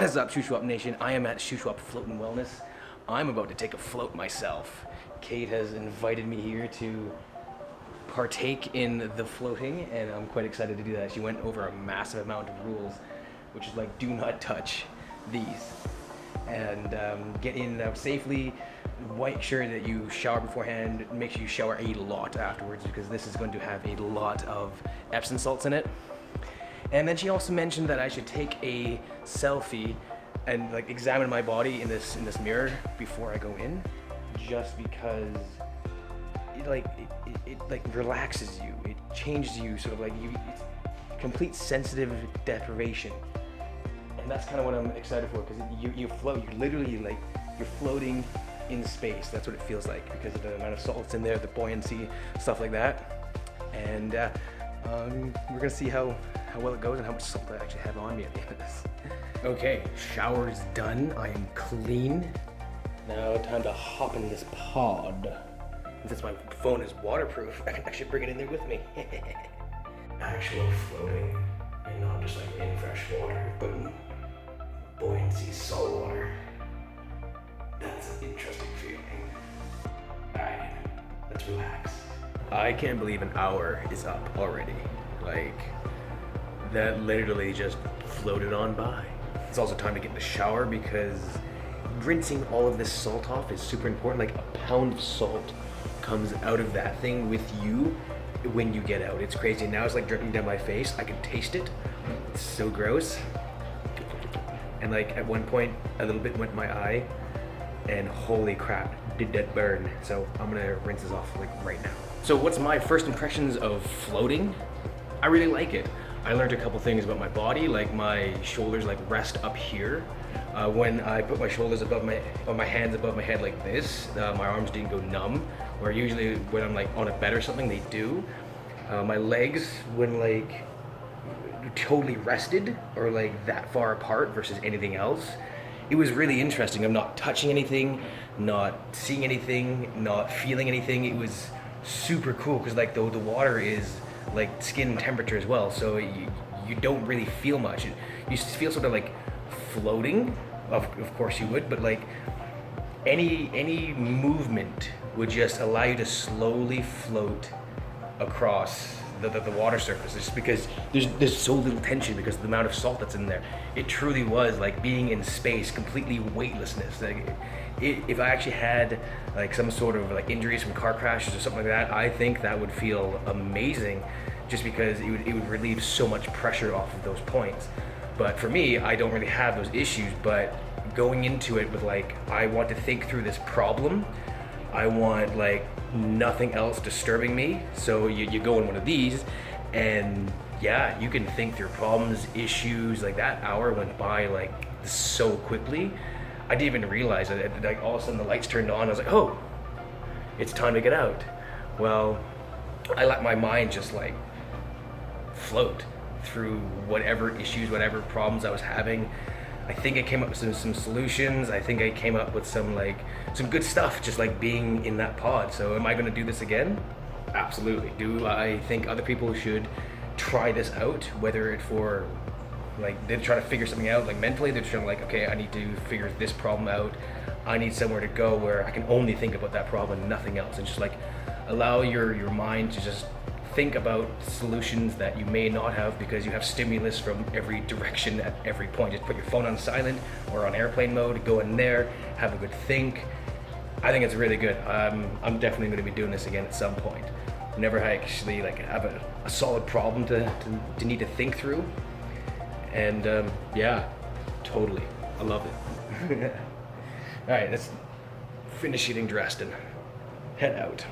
What is up, Shuswap Nation? I am at Shuswap Float and Wellness. I'm about to take a float myself. Kate has invited me here to partake in the floating, and I'm quite excited to do that. She went over a massive amount of rules, which is like, do not touch these, and get in and out safely. Make sure that you shower beforehand. Make sure you shower a lot afterwards, because this is going to have a lot of Epsom salts in it. And then she also mentioned that I should take a selfie and like examine my body in this mirror before I go in, just because it like relaxes you. It changes you, sort of like it's complete sensitive deprivation. And that's kind of what I'm excited for, because you float. You literally you're floating in space. That's what it feels like, because of the amount of salt that's in there, the buoyancy, stuff like that. And we're gonna see how well it goes and how much salt I actually have on me at the end of this. Okay, shower's done. I am clean. Now time to hop in this pod. Since my phone is waterproof, I can actually bring it in there with me. Actual floating, and not just like in fresh water, but in buoyancy salt water. That's an interesting feeling. Alright, let's relax. I can't believe an hour is up already. Like, that literally just floated on by. It's also time to get in the shower, because rinsing all of this salt off is super important. Like, a pound of salt comes out of that thing with you when you get out. It's crazy. Now it's like dripping down my face. I can taste it. It's so gross. And like at one point, a little bit went my eye, and holy crap, did that burn. So I'm gonna rinse this off like right now. So what's my first impressions of floating? I really like it. I learned a couple things about my body, like my shoulders like rest up here. When I put my shoulders above my hands above my head like this, my arms didn't go numb, where usually when I'm like on a bed or something, they do. My legs, when like totally rested or like that far apart versus anything else, it was really interesting. I'm not touching anything, not seeing anything, not feeling anything. It was super cool, because like the water is like skin temperature as well, so you don't really feel much. You just feel sort of like floating, of course you would, but like any movement would just allow you to slowly float across the water surface, just because there's so little tension because of the amount of salt that's in there. It truly was like being in space, completely weightlessness. Like, if I actually had like some sort of like injuries from car crashes or something like that, I think that would feel amazing, just because it would relieve so much pressure off of those points. But for me, I don't really have those issues, but going into it with like, I want to think through this problem, I want like nothing else disturbing me. So you go in one of these, and yeah, you can think through problems, issues. Like, that hour went by like so quickly. I didn't even realize it. Like, all of a sudden the lights turned on. I was like, oh, it's time to get out. Well, I let my mind just like float through whatever issues, whatever problems I was having. I think I came up with some solutions. I think I came up with some good stuff, just like being in that pod. So am I gonna do this again? Absolutely. Do I think other people should try this out, whether it's for like they're trying to figure something out, like mentally they're trying to like, okay, I need to figure this problem out. I need somewhere to go where I can only think about that problem and nothing else, and just like allow your mind to just think about solutions that you may not have, because you have stimulus from every direction at every point. Just put your phone on silent or on airplane mode, go in there, have a good think. I think it's really good. I'm definitely going to be doing this again at some point. Never actually like have a solid problem to need to think through. And yeah, totally, I love it. All right, let's finish getting dressed and head out.